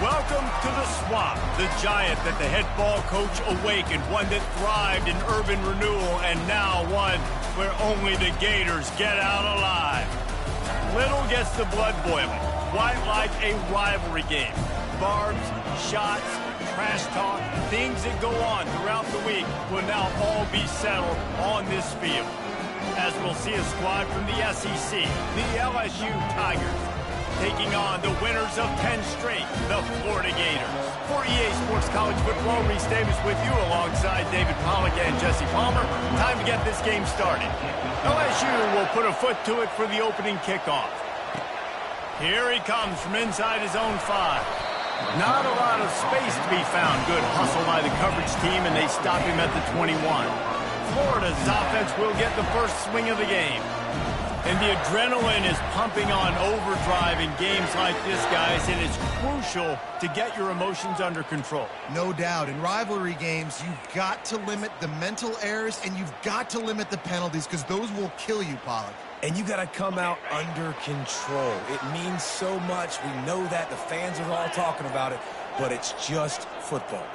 Welcome to the Swamp, the giant that the head ball coach awakened, one that thrived in urban renewal, and now one where only the Gators get out alive. Little gets the blood boiling, quite like a rivalry game. Barbs, shots, trash talk, things that go on throughout the week will now all be settled on this field. As we'll see a squad from the SEC, the LSU Tigers, taking on the winners of 10 straight, the Florida Gators. For EA Sports College Football, Reese Davis with you alongside David Pollack and Jesse Palmer. Time to get this game started. LSU will put a foot to it for the opening kickoff. Here he comes from inside his own 5. Not a lot of space to be found. Good hustle by the coverage team, and they stop him at the 21. Florida's offense will get the first swing of the game. And the adrenaline is pumping on overdrive in games like this, guys, and it's crucial to get your emotions under control. No doubt. In rivalry games, you've got to limit the mental errors, and you've got to limit the penalties, because those will kill you, Pollack. And you got to come out under control. It means so much. We know that. The fans are all talking about it, but it's just football.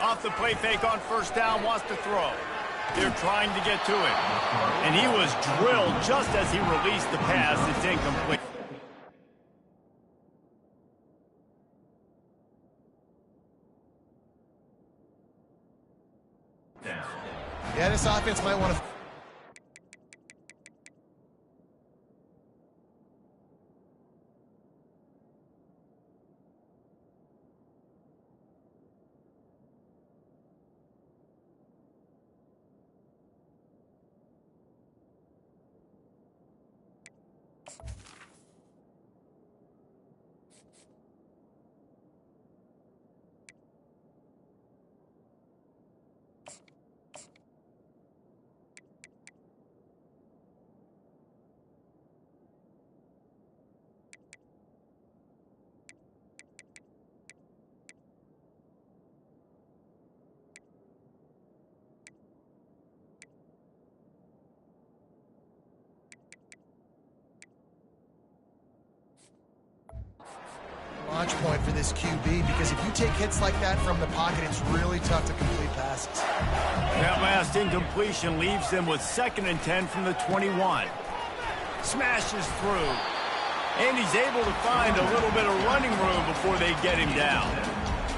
Off the play fake on first down, wants to throw. They're trying to get to it. And he was drilled just as he released the pass. It's incomplete. Yeah, this offense might want to... launch point for this QB, because if you take hits like that from the pocket, it's really tough to complete passes. That last incompletion leaves them with 2nd and 10 from the 21. Smashes through. And he's able to find a little bit of running room before they get him down.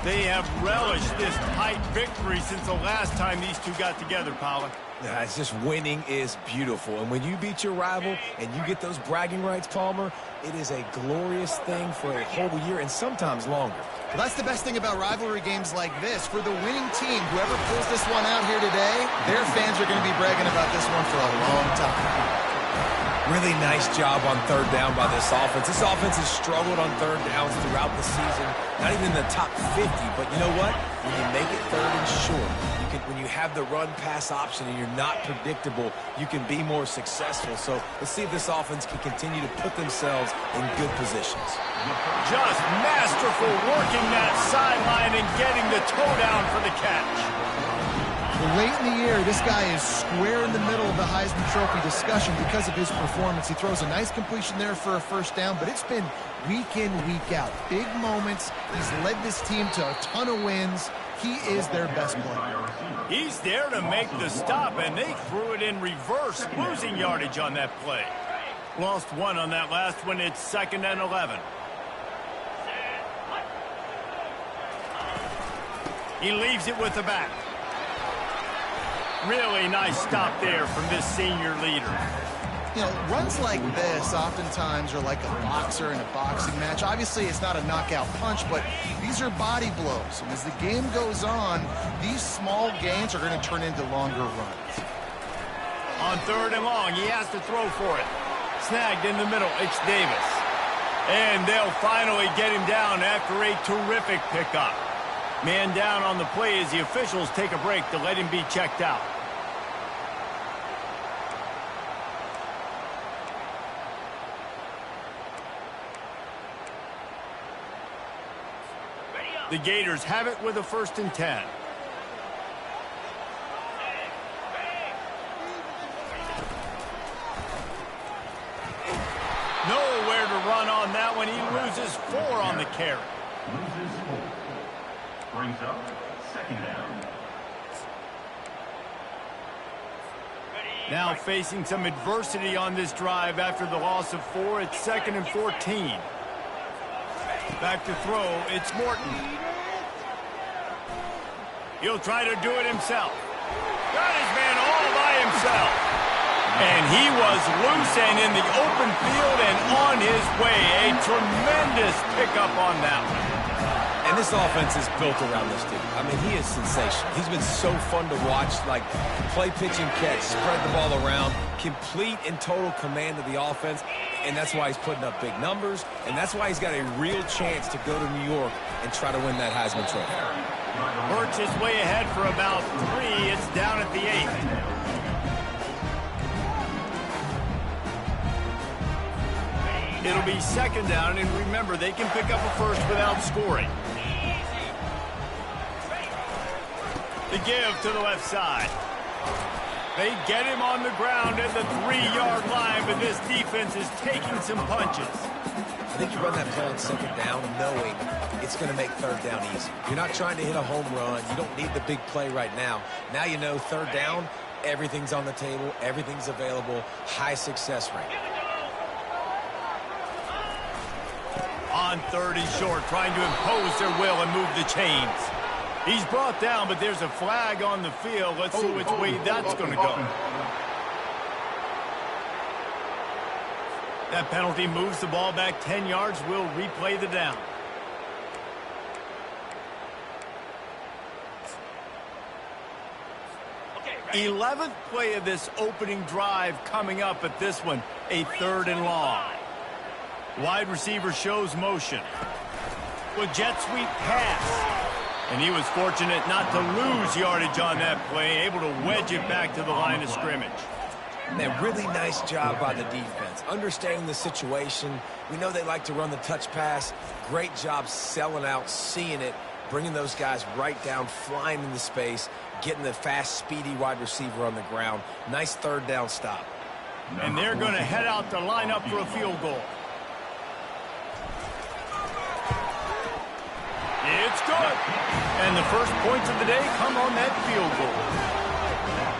They have relished this tight victory since the last time these two got together, Pollack. Yeah, it's just winning is beautiful. And when you beat your rival and you get those bragging rights, Palmer, it is a glorious thing for a whole year and sometimes longer. Well, that's the best thing about rivalry games like this. For the winning team, whoever pulls this one out here today, their fans are going to be bragging about this one for a long time. Really nice job on third down by this offense. This offense has struggled on third downs throughout the season. Not even in the top 50, but you know what? When you make it third and short, when you have the run-pass option and you're not predictable, you can be more successful. So let's see if this offense can continue to put themselves in good positions. Just masterful working that sideline and getting the toe down for the catch. Late in the year, this guy is square in the middle of the Heisman Trophy discussion because of his performance. He throws a nice completion there for a first down, but it's been week in, week out. Big moments. He's led this team to a ton of wins. He is their best player. He's there to make the stop, and they threw it in reverse, losing yardage on that play. Lost one on that last one. It's 2nd and 11. He leaves it with the back. Really nice stop there from this senior leader. You know, runs like this oftentimes are like a boxer in a boxing match. Obviously, it's not a knockout punch, but these are body blows. And as the game goes on, these small gains are going to turn into longer runs. On 3rd and long, he has to throw for it. Snagged in the middle, it's Davis. And they'll finally get him down after a terrific pickup. Man down on the play as the officials take a break to let him be checked out. The Gators have it with a 1st and 10. Nowhere to run on that one. and he loses 4 on the carry. Loses 4. Brings up second down. Now facing some adversity on this drive after the loss of 4. It's 2nd and 14. Back to throw, it's Morton. He'll try to do it himself. Got his man all by himself. And he was loose and in the open field and on his way. A tremendous pickup on that one. And this offense is built around this dude. I mean, he is sensational. He's been so fun to watch, like play, pitch, and catch, spread the ball around, complete and total command of the offense, and that's why he's putting up big numbers, and that's why he's got a real chance to go to New York and try to win that Heisman Trophy. Works his way ahead for about 3. It's down at the 8. It'll be 2nd down, and remember, they can pick up a first without scoring. The give to the left side. They get him on the ground at the 3-yard line, but this defense is taking some punches. I think you run that play on 2nd down knowing it's going to make 3rd down easy. You're not trying to hit a home run. You don't need the big play right now. Now you know 3rd down, everything's on the table, everything's available, high success rate. On 3rd and short, trying to impose their will and move the chains. He's brought down, but there's a flag on the field. Let's see which way that's going to go. That penalty moves the ball back 10 yards. We'll replay the down. Okay, 11th play of this opening drive coming up at this one, a 3rd and long. Wide receiver shows motion. With jet sweep pass. And he was fortunate not to lose yardage on that play, able to wedge it back to the line of scrimmage. Man, really nice job by the defense. Understanding the situation. We know they like to run the touch pass. Great job selling out, seeing it, bringing those guys right down, flying into space, getting the fast, speedy wide receiver on the ground. Nice 3rd down stop. And they're going to head out to line up for a field goal. It's good. And the first points of the day come on that field goal.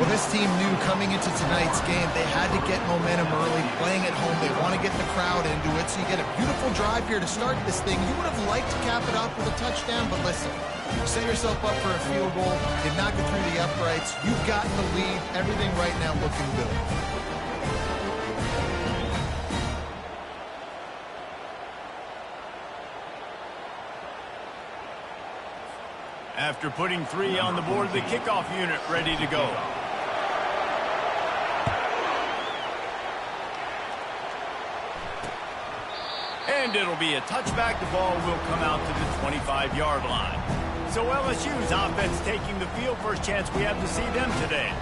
Well, this team knew coming into tonight's game they had to get momentum early, playing at home. They want to get the crowd into it, so you get a beautiful drive here to start this thing. You would have liked to cap it off with a touchdown, but listen, you set yourself up for a field goal, you knock it through the uprights, you've gotten the lead, everything right now looking good. After putting 3 on the board, the kickoff unit ready to go. And it'll be a touchback. The ball will come out to the 25-yard line. So LSU's offense taking the field. First chance we have to see them today.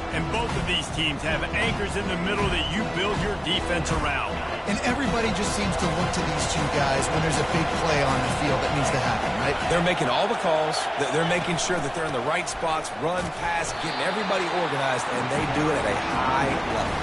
And both of these teams have anchors in the middle that you build your defense around. And everybody just seems to look to these two guys when there's a big play on the field that needs to happen, right? They're making all the calls. They're making sure that they're in the right spots, run, pass, getting everybody organized, and they do it at a high level.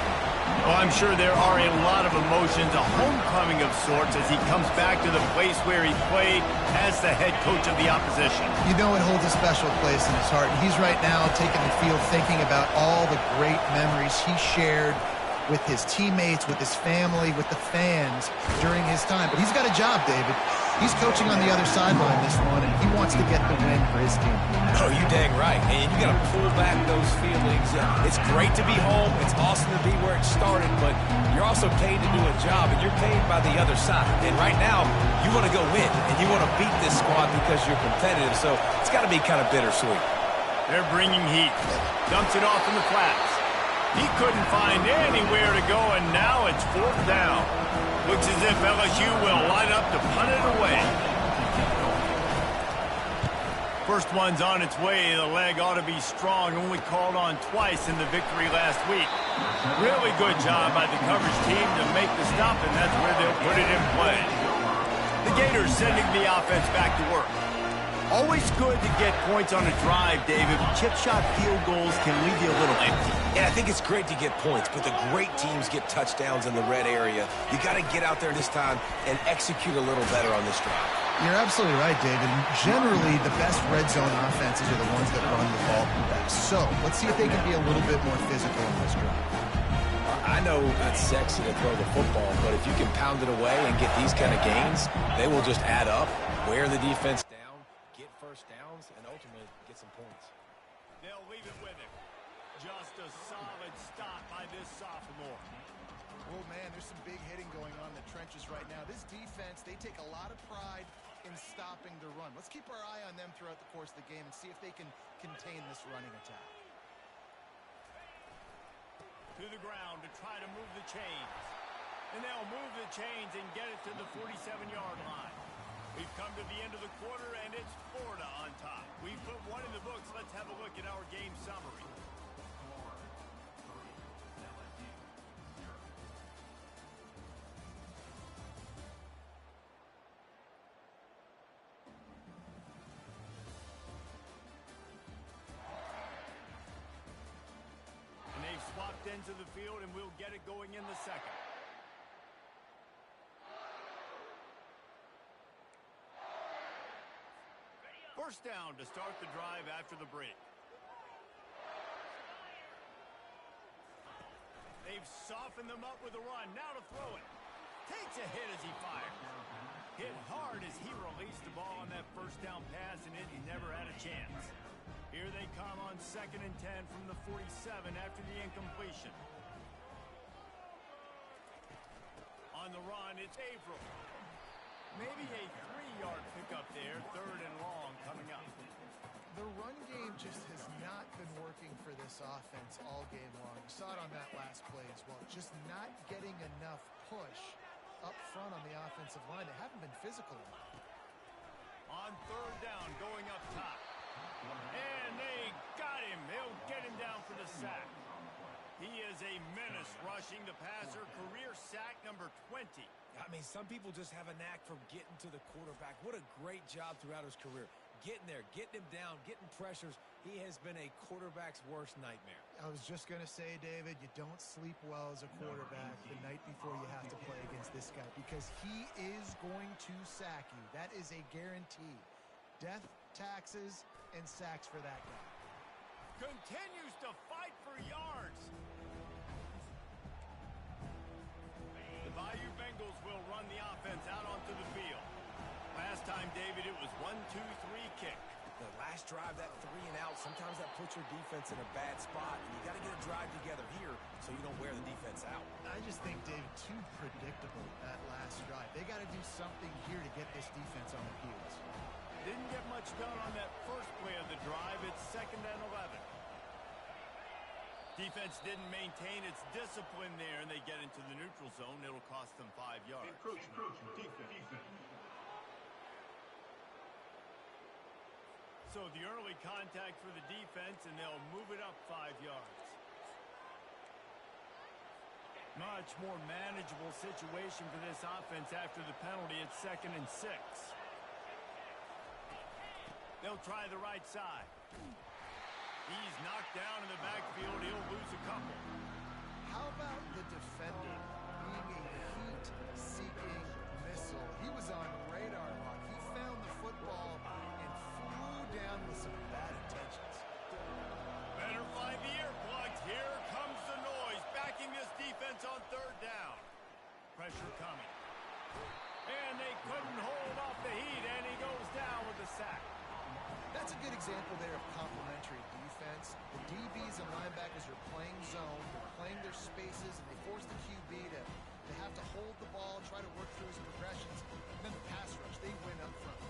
Well, I'm sure there are a lot of emotions, a homecoming of sorts as he comes back to the place where he played as the head coach of the opposition. You know it holds a special place in his heart. And he's right now taking the field thinking about all the great memories he shared with his teammates, with his family, with the fans during his time. But he's got a job, David. He's coaching on the other sideline this one, and he wants to get the win for his team. Oh, you dang right. And you got to pull back those feelings. It's great to be home. It's awesome to be where it started, but you're also paid to do a job, and you're paid by the other side. And right now, you want to go win, and you want to beat this squad because you're competitive. So it's got to be kind of bittersweet. They're bringing heat. Dumps it off in the flats. He couldn't find anywhere to go, and now it's 4th down. Looks as if LSU will line up to punt it away. First one's on its way. The leg ought to be strong. Only called on twice in the victory last week. Really good job by the coverage team to make the stop, and that's where they'll put it in play. The Gators sending the offense back to work. Always good to get points on a drive, David. Chip shot field goals can leave you a little empty. Yeah, I think it's great to get points, but the great teams get touchdowns in the red area. You got to get out there this time and execute a little better on this drive. You're absolutely right, David. Generally, the best red zone offenses are the ones that run the ball best. So let's see if they can be a little bit more physical in this drive. I know it's sexy to throw the football, but if you can pound it away and get these kind of gains, they will just add up, wear the defense down, get first downs, and ultimately get some points. They'll leave it with him. Just a solid stop by this sophomore. Oh, man, there's some big hitting going on in the trenches right now. This defense, they take a lot of pride in stopping the run. Let's keep our eye on them throughout the course of the game and see if they can contain this running attack. To the ground to try to move the chains. And they'll move the chains and get it to the 47-yard line. We've come to the end of the quarter, and it's Florida on top. We've put one in the books. Let's have a look at our game summary. Swapped ends of the field, and we'll get it going in the second. First down to start the drive after the break. They've softened them up with a run. Now to throw it. Takes a hit as he fires. Hit hard as he released the ball on that first down pass, and it never had a chance. Here they come on 2nd and 10 from the 47 after the incompletion. On the run, it's Averill. Maybe a 3-yard pickup there, 3rd and long coming up. The run game just has not been working for this offense all game long. You saw it on that last play as well. Just not getting enough push up front on the offensive line. They haven't been physical enough. On 3rd down, going up top. And they got him. They'll get him down for the sack. He is a menace rushing the passer. Career sack number 20. I mean, some people just have a knack for getting to the quarterback. What a great job throughout his career. Getting there, getting him down, getting pressures. He has been a quarterback's worst nightmare. I was just going to say, David, you don't sleep well as a quarterback the night before you have to play against this guy because he is going to sack you. That is a guarantee. Death, taxes, and sacks for that guy. Continues to fight for yards. The Bayou Bengals will run the offense out onto the field. Last time, David, it was 1-2-3 kick. The last drive, that 3 and out, sometimes that puts your defense in a bad spot. And you got to get a drive together here so you don't wear the defense out. I just think, David, too predictable that last drive. They got to do something here to get this defense on their heels. Didn't get much done on that first play of the drive. It's 2nd and 11. Defense didn't maintain its discipline there, and they get into the neutral zone. It'll cost them 5 yards. Defense. So the early contact for the defense, and they'll move it up 5 yards. Much more manageable situation for this offense after the penalty. It's 2nd and 6. They'll try the right side. He's knocked down in the backfield. He'll lose a couple. How about the defender being a heat-seeking missile? He was on radar lock. He found the football and flew down with some bad intentions. Better find the earplugs. Here comes the noise, backing this defense on 3rd down. Pressure coming. And they couldn't hold off the heat, and he goes down with the sack. That's a good example there of complementary defense. The DBs and linebackers are playing zone, they're playing their spaces, and they force the QB to have to hold the ball, try to work through his progressions. And then the pass rush, they win up front.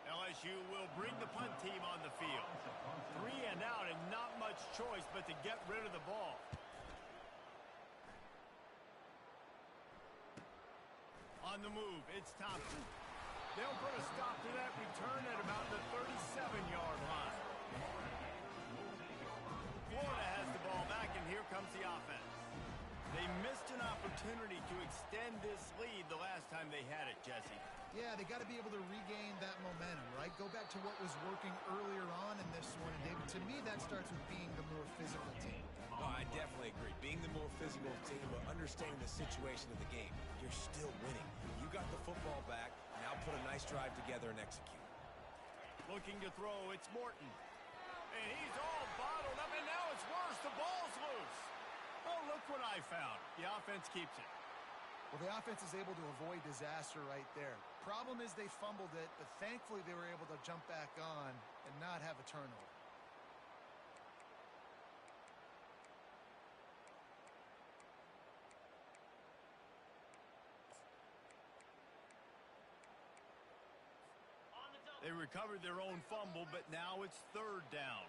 LSU will bring the punt team on the field. 3 and out and not much choice but to get rid of the ball. On the move, it's Thompson. They'll put a stop to that return at about the 37-yard line. Florida has the ball back, and here comes the offense. They They missed an opportunity to extend this lead the last time they had it, Jesse. Yeah, they got to be able to regain that momentum, right? Go back to what was working earlier on in this one. And, David, to me, that starts with being the more physical team. Oh, I definitely agree. Being the more physical team, but understanding the situation of the game. You're still winning. You got the football back. Now put a nice drive together and execute. Looking to throw, it's Morton. And he's all bottled up, and now it's worse. The ball's loose. Oh, look what I found. The offense keeps it. Well, the offense is able to avoid disaster right there. Problem is they fumbled it, but thankfully they were able to jump back on and not have a turnover. They recovered their own fumble, but now it's third down.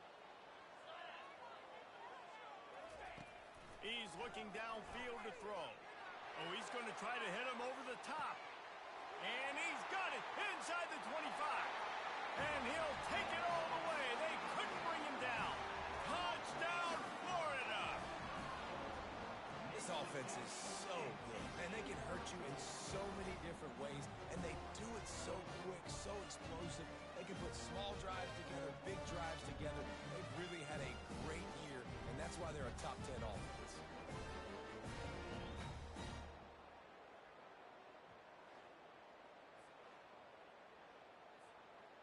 He's looking downfield to throw. Oh, he's going to try to hit him over the top. And he's got it inside the 25. And he'll take it all the way. They couldn't bring him down. Touchdown, Florida! This offense is so good, and they can hurt you in so many different ways, and they do it so quick, so explosive. They can put small drives together, big drives together. They've really had a great year, and that's why they're a top 10 offense.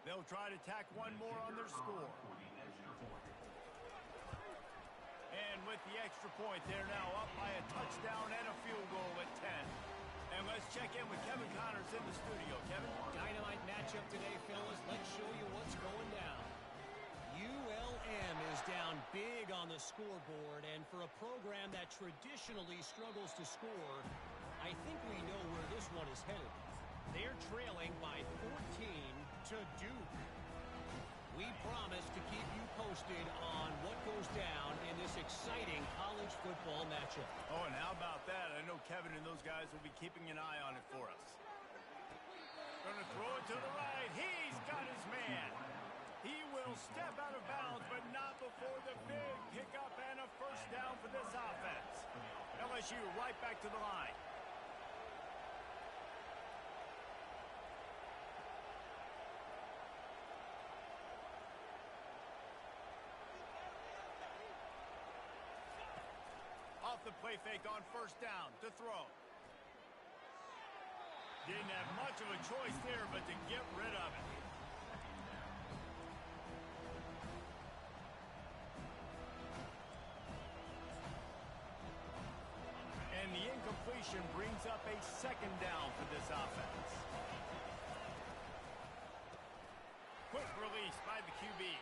They'll try to tack one more on their score. And with the extra point, they're now up by a touchdown and a field goal at 10. And let's check in with Kevin Connors in the studio. Kevin? Dynamite matchup today, fellas. Let's show you what's going down. ULM is down big on the scoreboard, and for a program that traditionally struggles to score, I think we know where this one is headed. They're trailing by 14 to Duke. We promise to keep you posted on what goes down in this exciting college football matchup. Oh, and how about that? I know Kevin and those guys will be keeping an eye on it for us. Going to throw it to the right. He's got his man. He will step out of bounds, but not before the big pickup and a first down for this offense. LSU right back to the line. Off the play fake on first down to throw. Didn't have much of a choice there, but to get rid of it. And the incompletion brings up a second down for this offense. Quick release by the QB.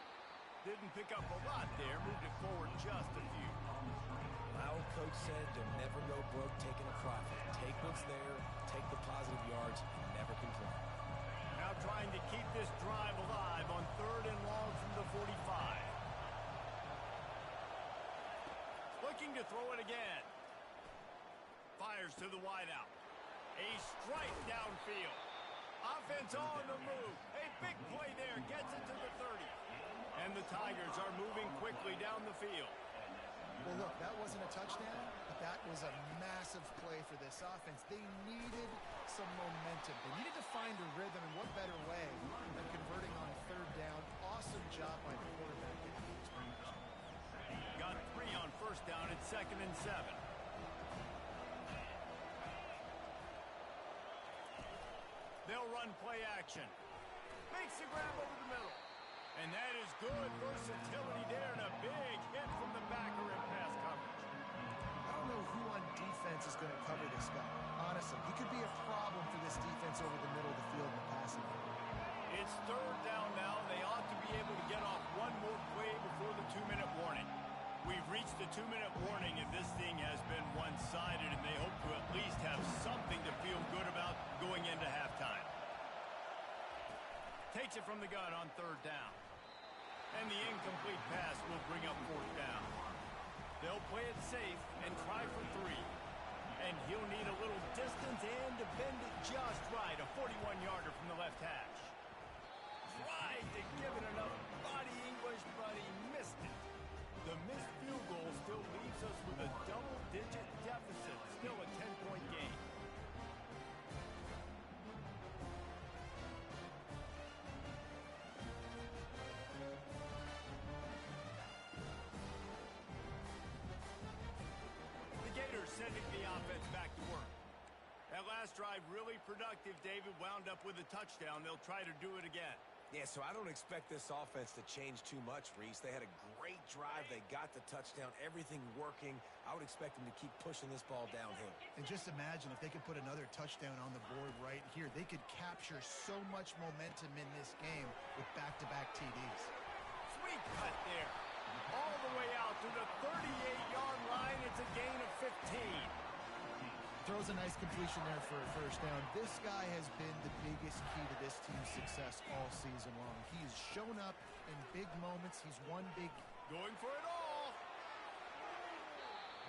Didn't pick up a lot there, moved it forward just a few. My old coach said you'll never go broke taking a profit. Take what's there, take the positive yards, and never complain. Now trying to keep this drive alive on third and long from the 45. Looking to throw it again. Fires to the wideout. A strike downfield. Offense on the move. A big play there. Gets it to the 30. And the Tigers are moving quickly down the field. Well, look, that wasn't a touchdown, but that was a massive play for this offense. They needed some momentum. They needed to find a rhythm, and what better way than converting on third down. Awesome job by the quarterback. Got 3 on first down at 2nd and 7. They'll run play action. Makes the grab over the middle. And that is good versatility there, and a big hit from the backer in pass coverage. I don't know who on defense is going to cover this guy. Honestly, he could be a problem for this defense over the middle of the field in the passing game. It's third down now. They ought to be able to get off one more play before the 2-minute warning. We've reached the 2-minute warning, and this thing has been one-sided, and they hope to at least have something to feel good about going into halftime. Takes it from the gun on third down. And the incomplete pass will bring up fourth down. They'll play it safe and try for 3. And he'll need a little distance and to bend it just right. A 41-yarder from the left hash. Tried to give it enough body English, but he missed it. The missed field goal still leaves us with a double-digit deficit. That last drive really productive, David. Wound up with a touchdown. They'll try to do it again. Yeah, so I don't expect this offense to change too much, Reese. They had a great drive. They got the touchdown. Everything working. I would expect them to keep pushing this ball downhill. And just imagine if they could put another touchdown on the board right here. They could capture so much momentum in this game with back-to-back TDs. Sweet cut there. All the way out to the 38-yard line. It's a gain of 15. Throws a nice completion there for a first down. This guy has been the biggest key to this team's success all season long. He's shown up in big moments. He's won big. Going for it all.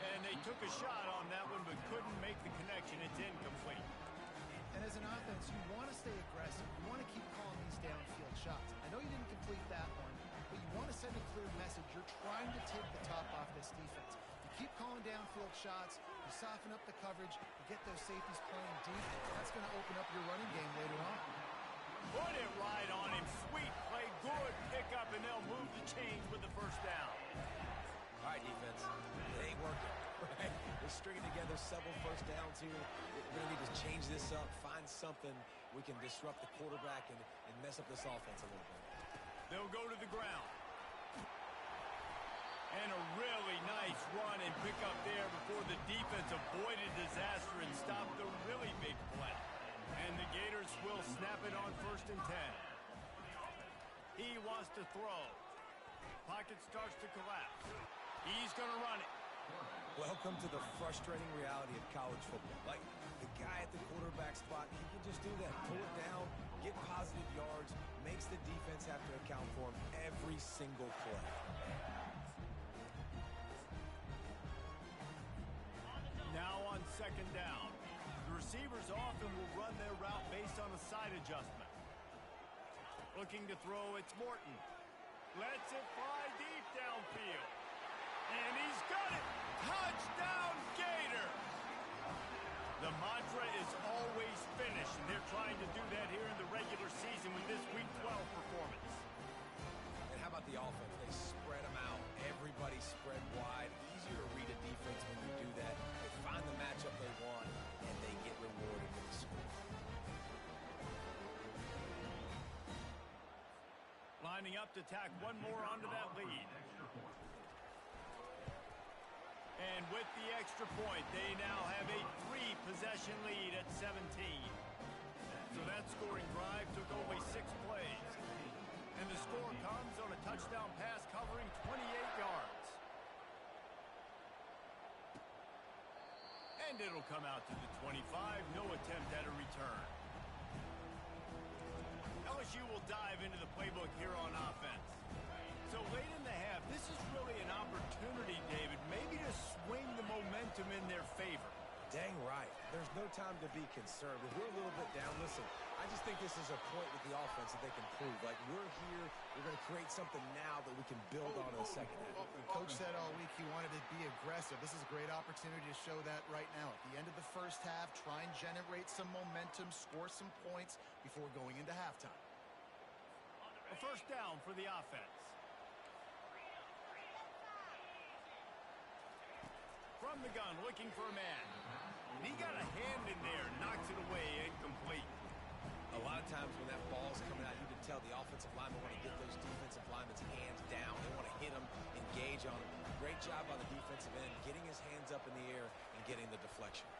And they took a shot on that one, but couldn't make the connection. It's incomplete. And as an offense, you want to stay aggressive. You want to keep calling these downfield shots. I know you didn't complete that one, but you want to send a clear message. You're trying to take the top off this defense. You keep calling downfield shots. You soften up the coverage. You get those safeties playing deep. That's going to open up your running game later on. Put it right on him. Sweet play. Good pickup, and they'll move the chains with the first down. All right, defense. It ain't working, right? We're stringing together several first downs here. We're going to need to change this up, find something we can disrupt the quarterback and mess up this offense a little bit. They'll go to the ground. And a really nice run and pick up there before the defense avoided disaster and stopped the really big play. And the Gators will snap it on 1st and 10. He wants to throw. Pocket starts to collapse. He's going to run it. Welcome to the frustrating reality of college football. Like, the guy at the quarterback spot, he can just do that. Pull it down, get positive yards, makes the defense have to account for him every single play. Now on 2nd down. The receivers often will run their route based on a side adjustment. Looking to throw, it's Morton. Lets it fly deep downfield. And he's got it! Touchdown, Gators! The mantra is always finish, and they're trying to do that here in the regular season with this Week 12 performance. And how about the offense? They spread them out. Everybody spread wide. Easier to read a defense when you do that. They find the matchup they want, and they get rewarded with the score. Lining up to tack one more onto that lead. And with the extra point, they now have a 3-possession lead at 17. So that scoring drive took only 6 plays. And the score comes on a touchdown pass covering 28 yards. And it'll come out to the 25. No attempt at a return. LSU will dive into the playbook here on offense. So late in the half, this is really an opportunity, David, maybe to swing the momentum in their favor. Dang right. There's no time to be concerned. If we're a little bit down, listen, I just think this is a point with the offense that they can prove. Like, we're here, we're going to create something now that we can build on in the second half. Coach said all week he wanted to be aggressive. This is a great opportunity to show that right now. At the end of the first half, try and generate some momentum, score some points before going into halftime. A first down for the offense. From the gun, looking for a man. And he got a hand in there, knocks it away, incomplete. A lot of times when that ball's coming out, you can tell the offensive linemen want to get those defensive linemen's hands down. They want to hit them, engage on them. Great job on the defensive end, getting his hands up in the air and getting the deflection.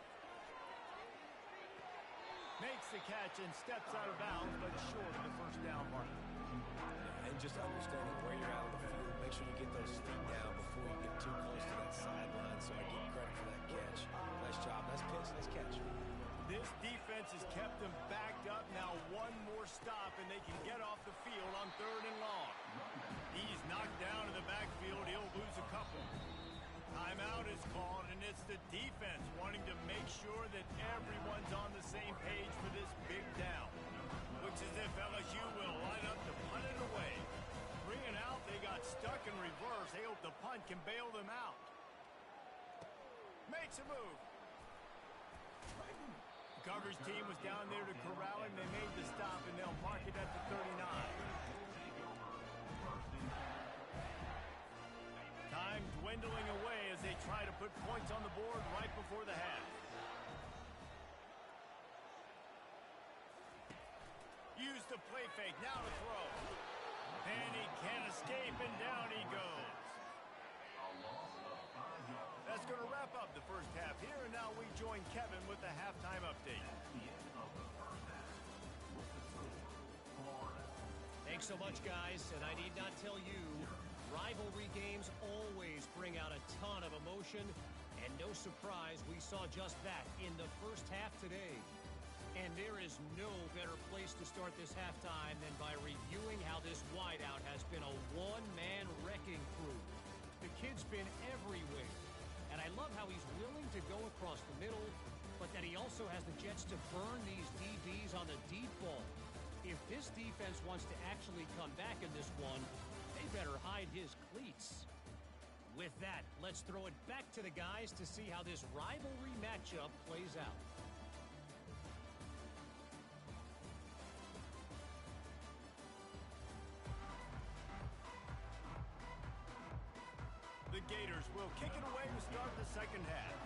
Makes the catch and steps out of bounds, but short of the first down mark. And just understanding where you're out of the field, make sure you get those feet down before you get too close to that sideline. So I give credit for that catch. Nice job, nice pitch, nice catch. This defense has kept them backed up. Now one more stop, and they can get off the field on 3rd and long. He's knocked down in the backfield. He'll lose a couple. Timeout is called, and it's the defense wanting to make sure that everyone's on the same page for this big down. Looks as if LSU will line up to punt it away. Bringing out, they got stuck in reverse. They hope the punt can bail them out. Makes a move. The coverage team was down there to corral him. They made the stop, and they'll mark it at the 39. Time dwindling away as they try to put points on the board right before the half. Use the play fake. Now to throw. And he can't escape, and down he goes. That's going to wrap up the first half here, and now we join Kevin with the halftime update. Thanks so much, guys, and I need not tell you, rivalry games always bring out a ton of emotion, and no surprise, we saw just that in the first half today. And there is no better place to start this halftime than by reviewing how this wideout has been a one-man wrecking crew. The kid's been everywhere, and I love how he's willing to go across the middle, but that he also has the jets to burn these DBs on the deep ball. If this defense wants to actually come back in this one, they better hide his cleats. With that, let's throw it back to the guys to see how this rivalry matchup plays out. The Gators will kick it away to start the second half.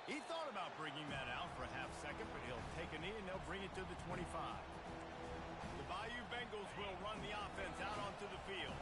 He thought about bringing that out for a half second, but he'll take a knee and they'll bring it to the 25. The Bayou Bengals will run the offense out onto the field.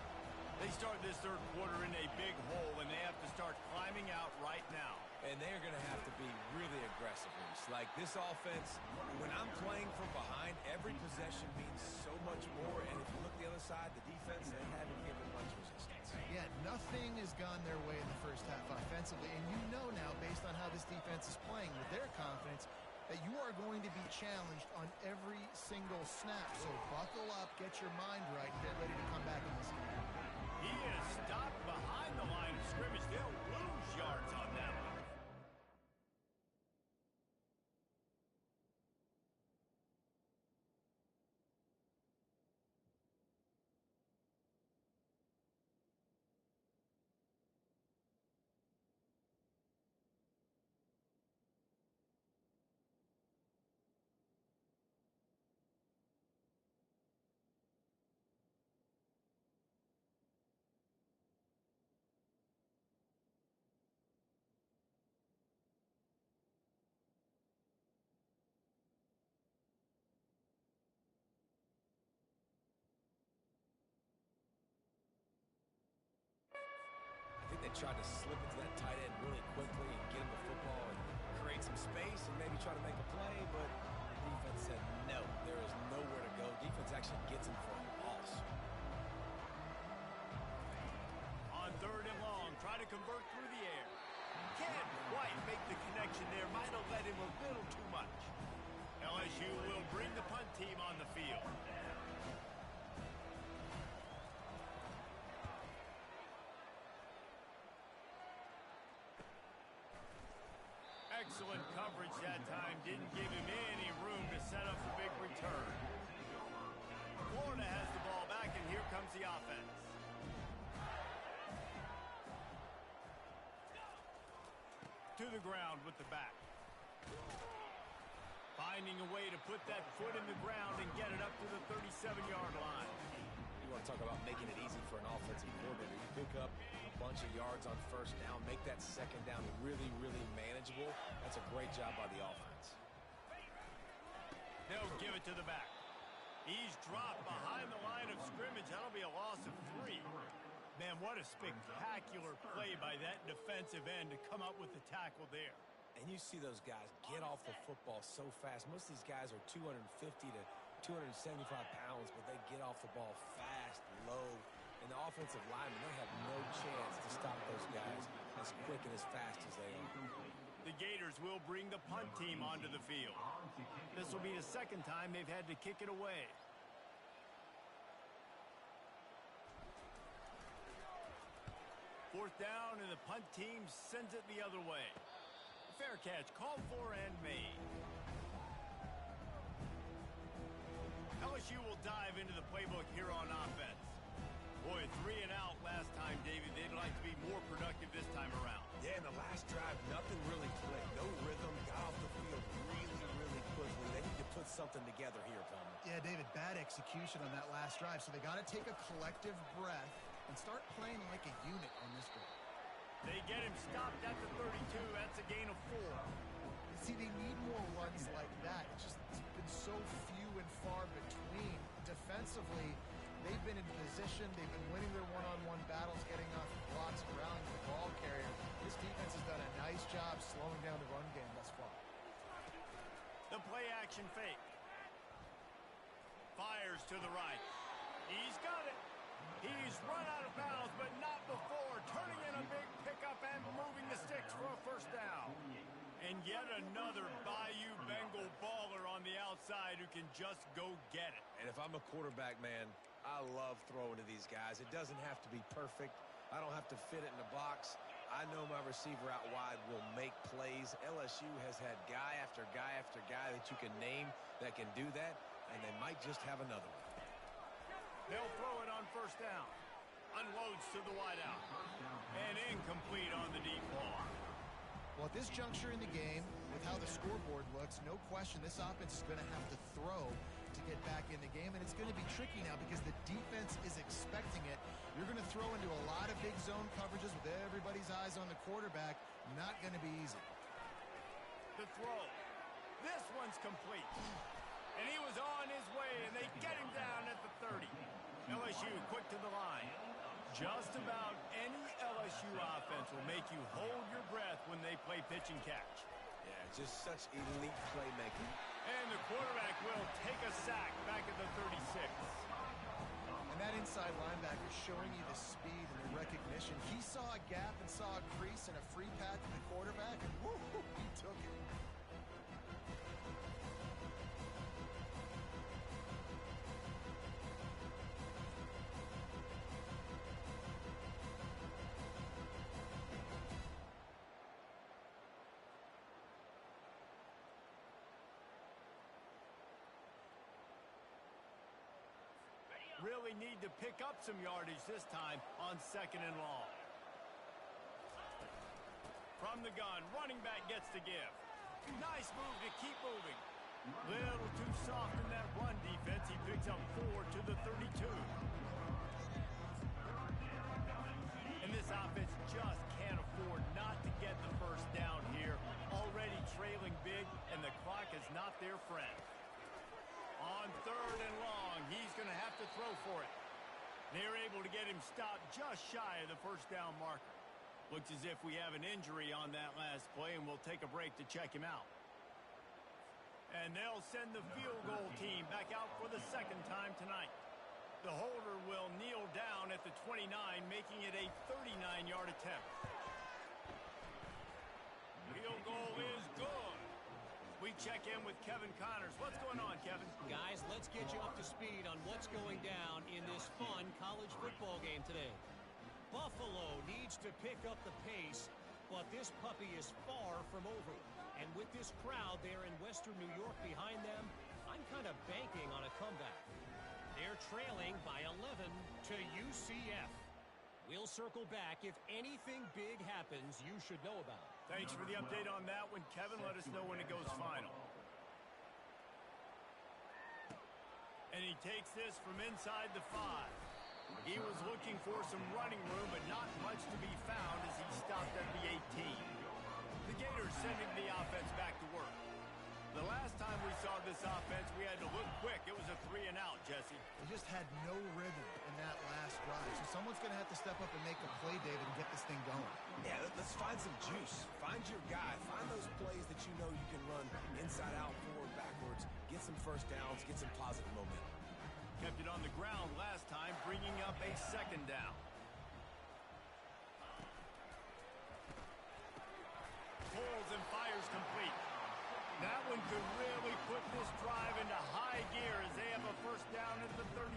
They start this third quarter in a big hole, and they have to start climbing out right now. And they're going to have to be really aggressive. Like this offense, when I'm playing from behind, every possession means so much more. And if you look the other side, the defense, they haven't given much resistance. Yeah, nothing has gone their way in the first half offensively. And you know now, based on how this defense is playing with their confidence, that you are going to be challenged on every single snap. So buckle up, get your mind right, and get ready to come back in this game. He is stopped behind the line of scrimmage. They'll lose yards on that one. They tried to slip into that tight end really quickly and get him the football and create some space and maybe try to make a play, but the defense said no, there is nowhere to go. Defense actually gets him for a loss. On third and long, try to convert through the air. Can't quite make the connection there. Might have let him a little too much. LSU will bring the punt team on the field. Excellent coverage that time. Didn't give him any room to set up the big return. Florida has the ball back, and here comes the offense. To the ground with the back. Finding a way to put that foot in the ground and get it up to the 37-yard line. You want to talk about making it easy for an offensive coordinator. You pick up a bunch of yards on first down, make that second down really, really manageable. That's a great job by the offense. They'll give it to the back. He's dropped behind the line of scrimmage. That'll be a loss of 3. Man, what a spectacular play by that defensive end to come up with the tackle there. And you see those guys get off the football so fast. Most of these guys are 250 to 275 pounds, but they get off the ball fast, low. And the offensive linemen, they have no chance to stop those guys as quick and as fast as they are. The Gators will bring the punt team onto the field. This will be the second time they've had to kick it away. Fourth down, and the punt team sends it the other way. Fair catch, called for and made. LSU will dive into the playbook here on offense. Boy, 3 and out last time, David. They'd like to be more productive this time around. Yeah, in the last drive, nothing really clicked. No rhythm, got off the field really quickly. They need to put something together here, Palmer. Yeah, David, bad execution on that last drive. So they got to take a collective breath and start playing like a unit on this drive. They get him stopped at the 32. That's a gain of 4. See, they need more runs like that. It's been so few and far between. Defensively, they've been in position. They've been winning their one-on-one battles, getting off blocks and rallying the ball carrier. This defense has done a nice job slowing down the run game thus far. The play-action fake. Fires to the right. He's got it. He's run out of bounds, but not before. Turning in a big pickup and moving the sticks for a first down. And yet another Bayou Bengal baller on the outside who can just go get it. And if I'm a quarterback, man, I love throwing to these guys. It doesn't have to be perfect. I don't have to fit it in the box. I know my receiver out wide will make plays. LSU has had guy after guy after guy that you can name that can do that, and they might just have another one. They'll throw it on first down. Unloads to the wideout. And incomplete on the deep ball. Well, at this juncture in the game, with how the scoreboard looks, no question this offense is going to have to throw to get back in the game, and it's going to be tricky now because the defense is expecting it. You're going to throw into a lot of big zone coverages with everybody's eyes on the quarterback. Not going to be easy. The throw. This one's complete. And he was on his way, and they get him down at the 30. LSU quick to the line. Just about any LSU offense will make you hold your breath when they play pitch and catch. Yeah, just such elite playmaking. And the quarterback will take a sack back at the 36. And that inside linebacker showing you the speed and the recognition. He saw a gap and saw a crease and a free path to the quarterback, and whoo, he took it. Really need to pick up some yardage this time on 2nd and long. From the gun, running back gets to give. Nice move to keep moving. Little too soft in that run defense. He picks up 4 to the 32. And this offense just can't afford not to get the first down here. Already trailing big, and the clock is not their friend. On 3rd and long, he's going to have to throw for it. They're able to get him stopped just shy of the first down marker. Looks as if we have an injury on that last play, and we'll take a break to check him out. And they'll send the field goal team back out for the 2nd time tonight. The holder will kneel down at the 29, making it a 39-yard attempt. Field goal is good. We check in with Kevin Connors. What's going on, Kevin? Guys, let's get you up to speed on what's going down in this fun college football game today. Buffalo needs to pick up the pace, but this puppy is far from over. And with this crowd there in Western New York behind them, I'm kind of banking on a comeback. They're trailing by 11 to UCF. We'll circle back if anything big happens you should know about. Thanks for the update on that one, Kevin. Let us know when it goes final. And he takes this from inside the 5. He was looking for some running room, but not much to be found as he stopped at the 18. The Gators sending the offense back to work. The last time we saw this offense, we had to look quick. It was a 3 and out, Jesse. They just had no rhythm in that last drive. So someone's going to have to step up and make a play, David, and get this thing going. Yeah, let's find some juice. Find your guy. Find those plays that you know you can run inside out, forward, backwards. Get some first downs. Get some positive momentum. Kept it on the ground last time, bringing up a 2nd down. Pulls and fires complete. That one could really put this drive into high gear as they have a first down at the 37.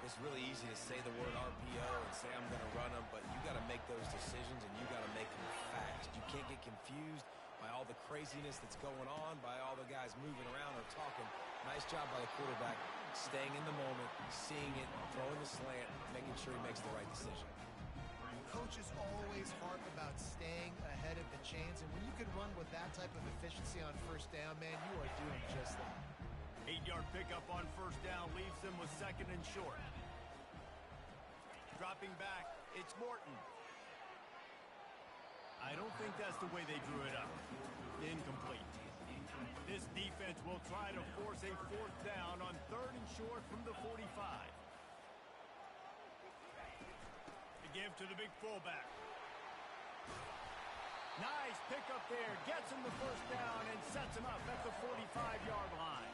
It's really easy to say the word RPO and say I'm going to run them, but you got to make those decisions and you got to make them fast. You can't get confused by all the craziness that's going on, by all the guys moving around or talking. Nice job by the quarterback, staying in the moment, seeing it, throwing the slant, making sure he makes the right decision. Coaches always harp about staying ahead of the chains, and when you can run with that type of efficiency on first down, man, you are doing just that. 8-yard pickup on first down leaves them with second and short. Dropping back, it's Morton. I don't think that's the way they drew it up. Incomplete. This defense will try to force a fourth down on third and short from the 45. To give to the big fullback. Nice pickup there. Gets him the first down and sets him up at the 45-yard line.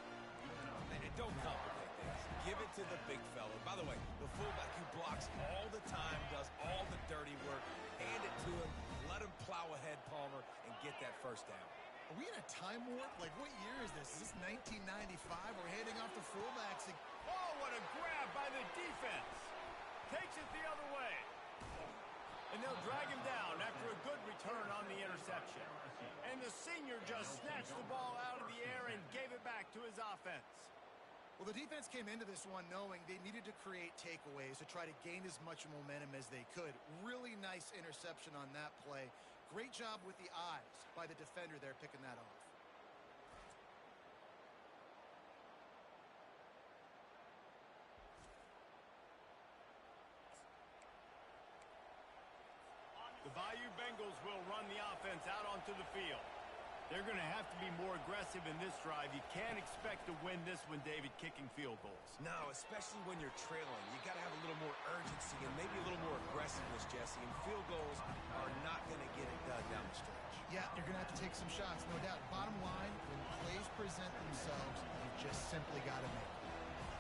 And don't complicate things. Give it to the big fella. By the way, the fullback who blocks all the time, does all the dirty work. Hand it to him. Let him plow ahead, Palmer, and get that first down. Are we in a time warp? Like, what year is this? Is this 1995? We're handing off to fullbacks. Oh, what a grab by the defense. Takes it the other way. And they'll drag him down after a good return on the interception. And the senior just snatched the ball out of the air and gave it back to his offense. Well, the defense came into this one knowing they needed to create takeaways to try to gain as much momentum as they could. Really nice interception on that play. Great job with the eyes by the defender there picking that off. The Bayou Bengals will run the offense out onto the field. They're going to have to be more aggressive in this drive. You can't expect to win this one, David, kicking field goals. No, especially when you're trailing. You got to have a little more urgency and maybe a little more aggressiveness, Jesse. And field goals are not going to get it done down the stretch. Yeah, you're going to have to take some shots, no doubt. Bottom line, when plays present themselves, you just simply got to make it.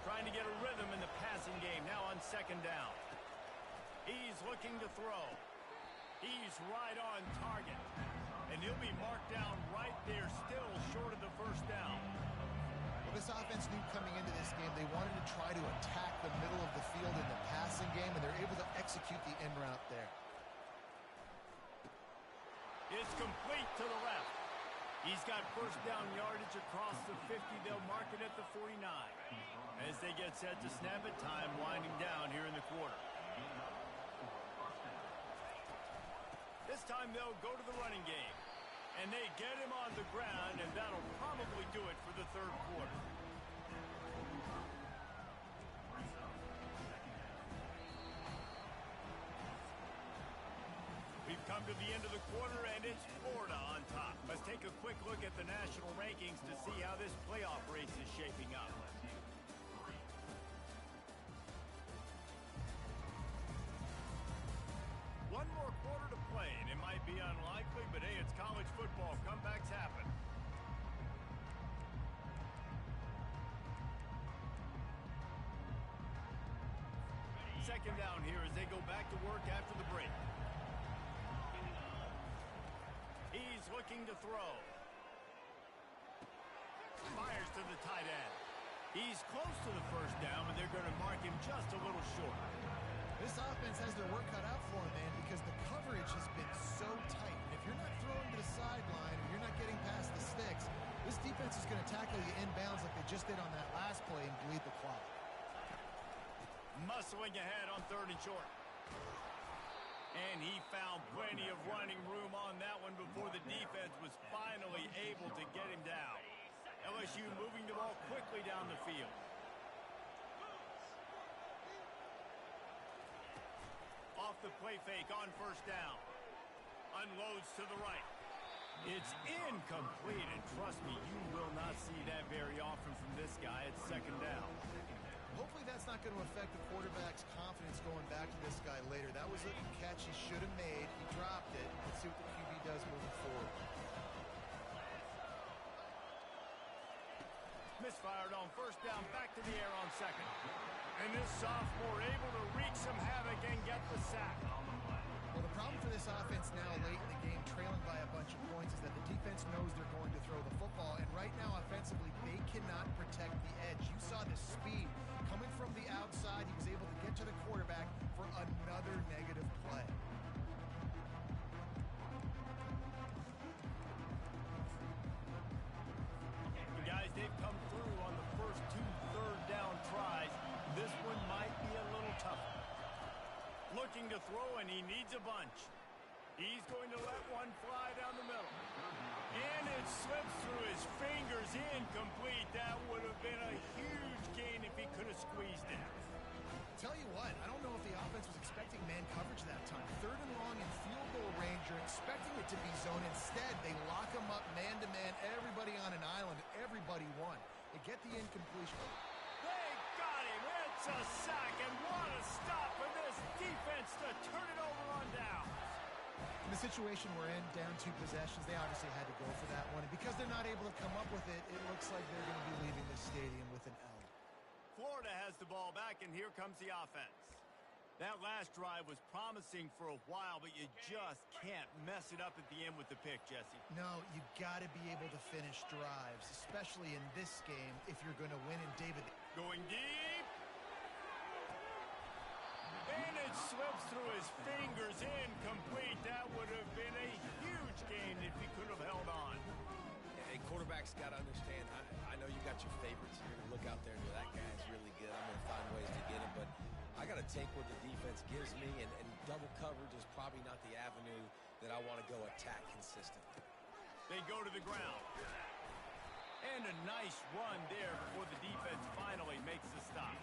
Trying to get a rhythm in the passing game now on second down. He's looking to throw. He's right on target. And he'll be marked down right there, still short of the first down. Well, this offense knew coming into this game they wanted to try to attack the middle of the field in the passing game, and they're able to execute the in route there. It's complete to the left. He's got first down yardage across the 50. They'll mark it at the 49. As they get set to snap it, time winding down here in the quarter. This time they'll go to the running game. And they get him on the ground, and that'll probably do it for the third quarter. We've come to the end of the quarter, and it's Florida on top. Let's take a quick look at the national rankings to see how this playoff race is shaping up. One more quarter to play, and it might be unlikely, but hey, it's college football. Comebacks happen. Second down here as they go back to work after the break. He's looking to throw. Fires to the tight end. He's close to the first down, but they're going to mark him just a little short. This offense has their work cut out for them, man, because the coverage has been so tight. And if you're not throwing to the sideline or you're not getting past the sticks, this defense is going to tackle you inbounds like they just did on that last play and bleed the clock. Muscling ahead on third and short. And he found plenty of running room on that one before the defense was finally able to get him down. LSU moving the ball quickly down the field. Off the play fake on first down. Unloads to the right. It's incomplete, and trust me, you will not see that very often from this guy at second down. Hopefully that's not going to affect the quarterback's confidence going back to this guy later. That was a catch he should have made. He dropped it. Let's see what the QB does moving forward. Misfired on first down, back to the air on second. And this sophomore able to wreak some havoc and get the sack. Well, the problem for this offense now late in the game, trailing by a bunch of points, is that the defense knows they're going to throw the football. And right now, offensively, they cannot protect the edge. You saw the speed coming from the outside. He was able to get to the quarterback for another negative play. Guys, they've come through on the first two third down tries. This one might be a little tougher. Looking to throw, and he needs a bunch. He's going to let one fly down the middle. And it slips through his fingers fires incomplete. That would have been a huge gain if he could have squeezed it. Tell you what, I don't know if the offense was expecting man coverage that time. 3rd and long in field goal range. You're expecting it to be zone. Instead, they lock him up man-to-man, everybody on an island, everybody won. They get the incompletion. They got him. It's a sack, and what a stop for this defense to turn it over on downs. In the situation we're in, down 2 possessions, they obviously had to go for that one. And because they're not able to come up with it, it looks like they're going to be leaving the stadium with an L. Florida has the ball back, and here comes the offense. That last drive was promising for a while, but you just can't mess it up at the end with the pick, Jesse. No, you got to be able to finish drives, especially in this game if you're going to win. And David going deep. And it slips through his fingers, incomplete. That would have been a huge gain if he could have held on. Hey, quarterbacks got to understand, I know you got your favorites. You're going to look out there and go, that guy's really good. I'm going to find ways to get him. But I got to take what the defense gives me, and double coverage is probably not the avenue that I want to go attack consistently. They go to the ground. And a nice run there before the defense finally makes the stop.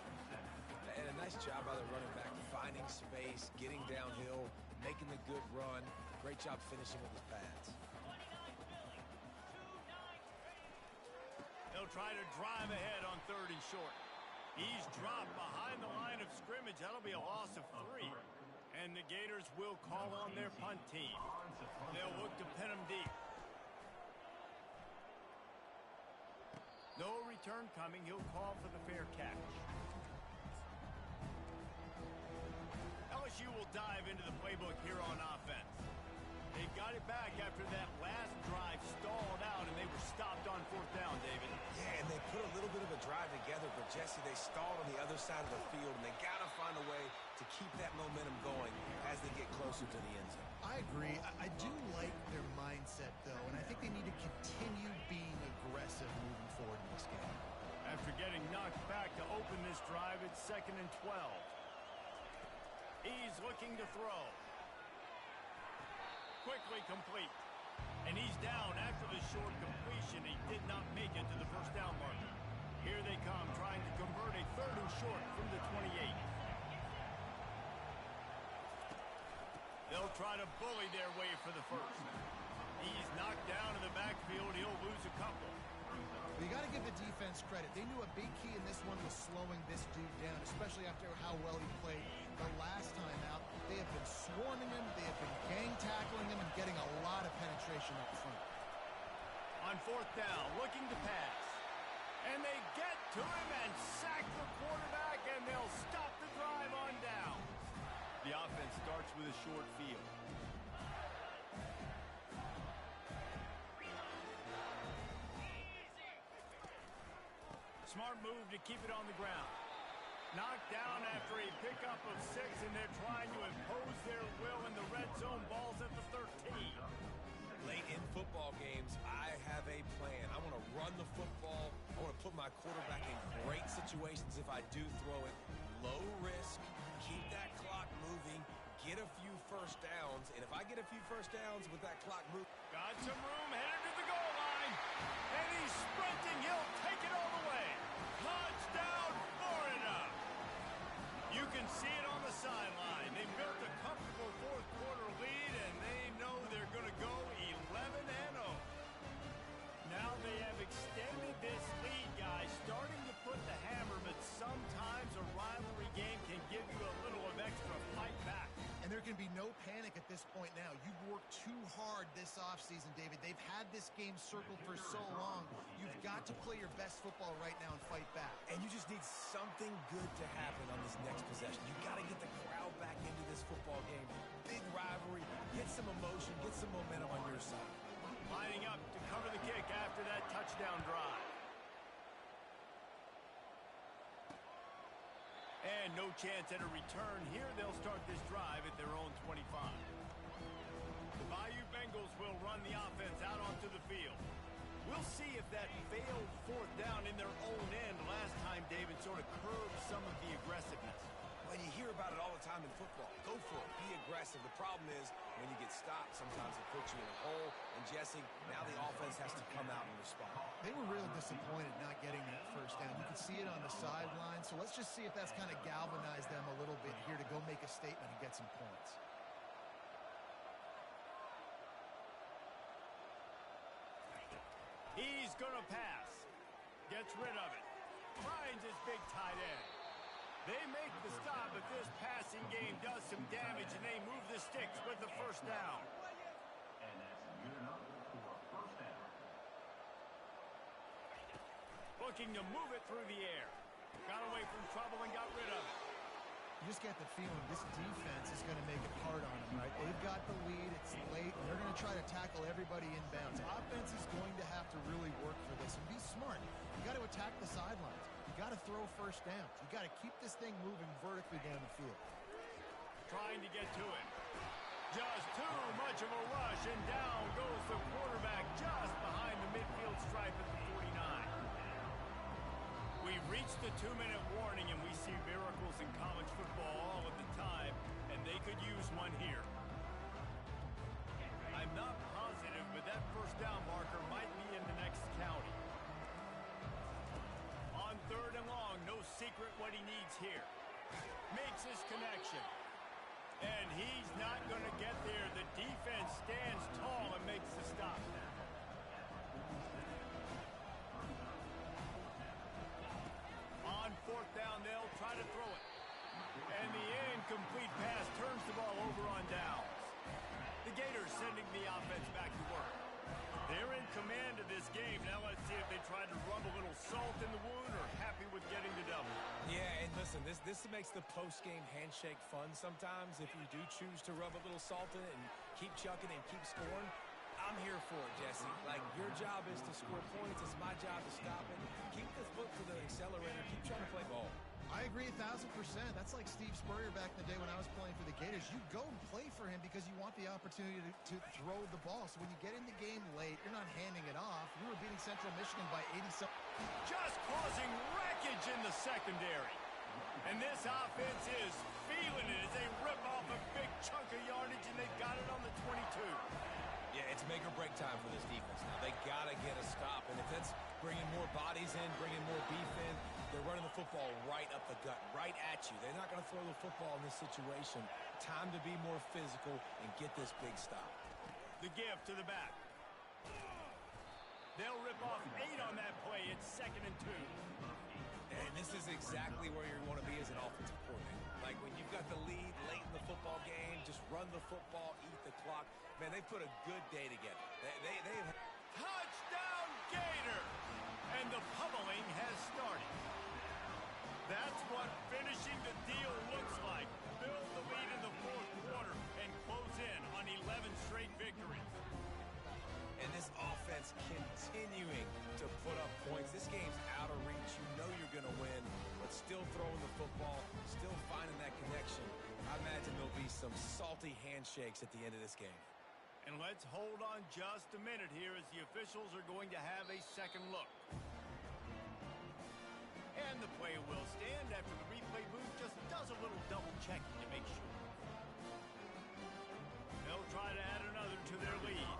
And a nice job by the running back, finding space, getting downhill, making the good run. Great job finishing with his pads. They'll try to drive ahead on 3rd and short. He's dropped behind the line of scrimmage. That'll be a loss of 3. And the Gators will call on their punt team. They'll look to pin him deep. No return coming. He'll call for the fair catch. LSU will dive into the playbook here on offense. They got it back after that last drive stalled out, and they were stopped on 4th down, David. Yeah, and they put a little bit of a drive together, but, Jesse, they stalled on the other side of the field, and they got to find a way to keep that momentum going as they get closer to the end zone. I agree. I do like their mindset, though, and I think they need to continue being aggressive moving forward in this game. After getting knocked back to open this drive, it's 2nd and 12. He's looking to throw. Quickly complete. And he's down after the short completion. He did not make it to the 1st down marker. Here they come, trying to convert a 3rd and short from the 28. They'll try to bully their way for the 1st. He's knocked down in the backfield. He'll lose a couple. You got to give the defense credit. They knew a big key in this one was slowing this dude down, especially after how well he played the last time out. They have been swarming him, they have been gang tackling him, and getting a lot of penetration up front. On 4th down, looking to pass. And they get to him and sack the quarterback, and they'll stop the drive on down. The offense starts with a short field. Smart move to keep it on the ground. Knocked down after a pickup of 6, and they're trying to impose their will in the red zone. Ball's at the 13. Late in football games, I have a plan. I want to run the football. I want to put my quarterback in great situations if I do throw it. Low risk, keep that clock moving, get a few 1st downs. And if I get a few 1st downs with that clock moving. Got some room, headed to the goal line. And he's sprinting. He'll take it all the way. Touchdown, Florida. You can see it on the sideline. They built a comfortable 4th quarter lead, and they know they're going to go 11-0. Now they have extended this lead, guys, starting to put the hammer, but sometimes a rivalry game can give you a little of extra fight back. And there can be no panic at this point now. You've worked too hard this offseason, David. They've had this game circled for so long. You've got to play your best football right now and fight back. And you just need something good to happen on this next possession. You got to get the crowd back into this football game. Big rivalry. Get some emotion. Get some momentum on your side. Lining up to cover the kick after that touchdown drive. And no chance at a return here. They'll start this drive at their own 25. The Bayou Bengals will run the offense out onto the field. We'll see if that failed 4th down in their own end last time, David, sort of curbed some of the aggressiveness. Well, you hear about it all the time in football. Go for it. Be aggressive. The problem is when you get stopped, sometimes it puts you in a hole. And, Jesse, now the offense has to come out and respond. They were were really disappointed not getting that first down. You could see it on the sideline. So let's just see if that's kind of galvanized them a little bit here to go make a statement and get some points. He's going to pass. Gets rid of it. Finds his big tight end. They make the stop, but this passing game does some damage, and they move the sticks with the first down. And that's good enough for a first down. Looking to move it through the air. Got away from trouble and got rid of it. You just get the feeling this defense is going to make it hard on them, right? They've got the lead. It's late, and they're going to try to tackle everybody inbounds. Offense is going to have to really work for this and be smart. You got to attack the sidelines. You got to throw first downs. You got to keep this thing moving vertically down the field. Trying to get to it. Just too much of a rush, and down goes the quarterback just behind the midfield stripe at the 49. We've reached the 2-minute warning, and we see miracles in college football all of the time, and they could use one here. I'm not positive, but that first down marker might be in the next county. On 3rd and long, no secret what he needs here. Makes his connection. And he's not going to get there. The defense stands tall and makes the stop. On 4th down, they'll try to throw it. And the incomplete pass turns the ball over on downs. The Gators sending the offense back to work. They're in command of this game. Now let's see if they try to rub a little salt in the wound or happy with getting the double. Yeah, and listen, this makes the post-game handshake fun sometimes if you do choose to rub a little salt in it and keep chucking and keep scoring. I'm here for it, Jesse. Like, your job is to score points. It's my job to stop it. Keep the foot to the accelerator. Keep trying to play ball. I agree 1,000%. That's like Steve Spurrier back in the day when I was playing for the Gators. You go and play for him because you want the opportunity to throw the ball. So when you get in the game late, you're not handing it off. We were beating Central Michigan by 80-something. Just causing wreckage in the secondary. And this offense is feeling it as they rip off a big chunk of yardage, and they've got it on the 22. Yeah, it's make or break time for this defense now. They got to get a stop. And if that's bringing more bodies in, bringing more beef in, they're running the football right up the gut, right at you. They're not going to throw the football in this situation. Time to be more physical and get this big stop. The give to the back. They'll rip off 8 on that play. It's 2nd and 2. And this is exactly where you want to be as an offensive coordinator. Like, when you've got the lead late in the football game, just run the football, eat the clock. Man, they put a good day together. They've... Touchdown, Gator! And the pummeling has started. That's what finishing the deal looks like. Build the lead in the 4th quarter and close in on 11 straight victories. And this offense continuing to put up points. This game's out of reach. You know you're going to win, but still throwing the football, still finding that connection. I imagine there'll be some salty handshakes at the end of this game. And let's hold on just a minute here as the officials are going to have a second look. And the play will stand after the replay booth just does a little double checking to make sure. They'll try to add another to their lead.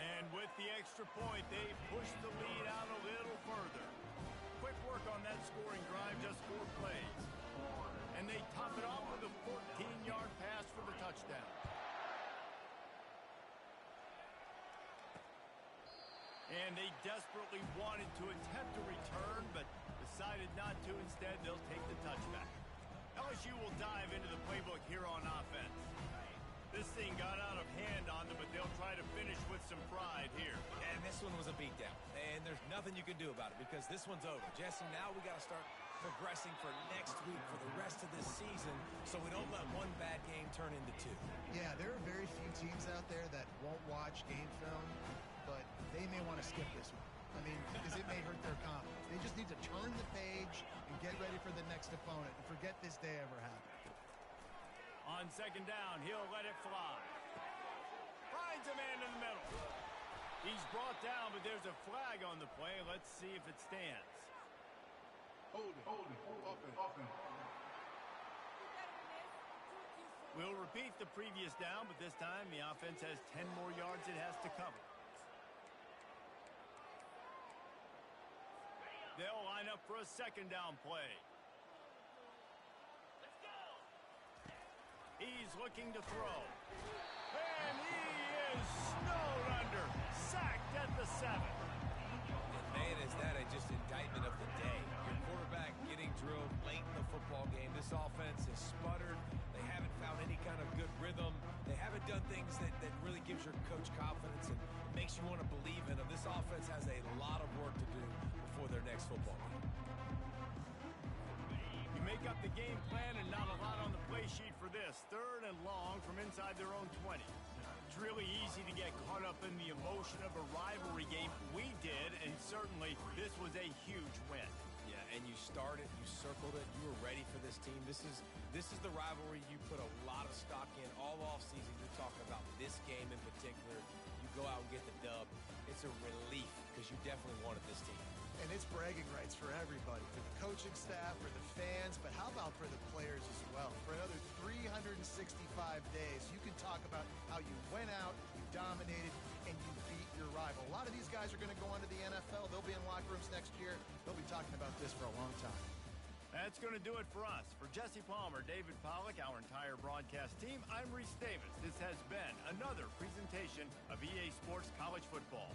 And with the extra point, they push the lead out a little further. Quick work on that scoring drive, just 4 plays. And they top it off with a 14-yard pass for the touchdown. And they desperately wanted to attempt a return, but decided not to. Instead, they'll take the touchback. LSU will dive into the playbook here on offense. This thing got out of hand on them, but they'll try to finish with some pride here. And this one was a beatdown. And there's nothing you can do about it because this one's over. Jesse, now we got to start progressing for next week for the rest of this season so we don't let one bad game turn into 2. Yeah, there are very few teams out there that won't watch game film, but they may want to skip this one. I mean, because it may hurt their confidence. They just need to turn the page and get ready for the next opponent and forget this day ever happened. On 2nd down, he'll let it fly. Finds a man in the middle. He's brought down, but there's a flag on the play. Let's see if it stands. Hold it. Offense. We'll repeat the previous down, but this time the offense has 10 more yards it has to cover. They'll line up for a second down play. He's looking to throw. And he is snowed under. Sacked at the 7. And man, is that just indictment of the day. Your quarterback getting drilled late in the football game. This offense has sputtered. They haven't found any kind of good rhythm. They haven't done things that really gives your coach confidence and makes you want to believe in them. This offense has a lot of work to do before their next football game. You make up the game plan and not a lot on the play sheet for this. 3rd and long from inside their own 20. It's really easy to get caught up in the emotion of a rivalry game. We did, and certainly this was a huge win. Yeah, and you started, you circled it, you were ready for this team. This is the rivalry you put a lot of stock in all offseason. You're talking about this game in particular. You go out and get the dub. It's a relief because you definitely wanted this team. And it's bragging rights for everybody, for the coaching staff, for the fans, but how about for the players as well? For another 365 days, you can talk about how you went out, you dominated, and you beat your rival. A lot of these guys are going to go on to the NFL. They'll be in locker rooms next year. They'll be talking about this for a long time. That's going to do it for us. For Jesse Palmer, David Pollack, our entire broadcast team, I'm Reese Davis. This has been another presentation of EA Sports College Football.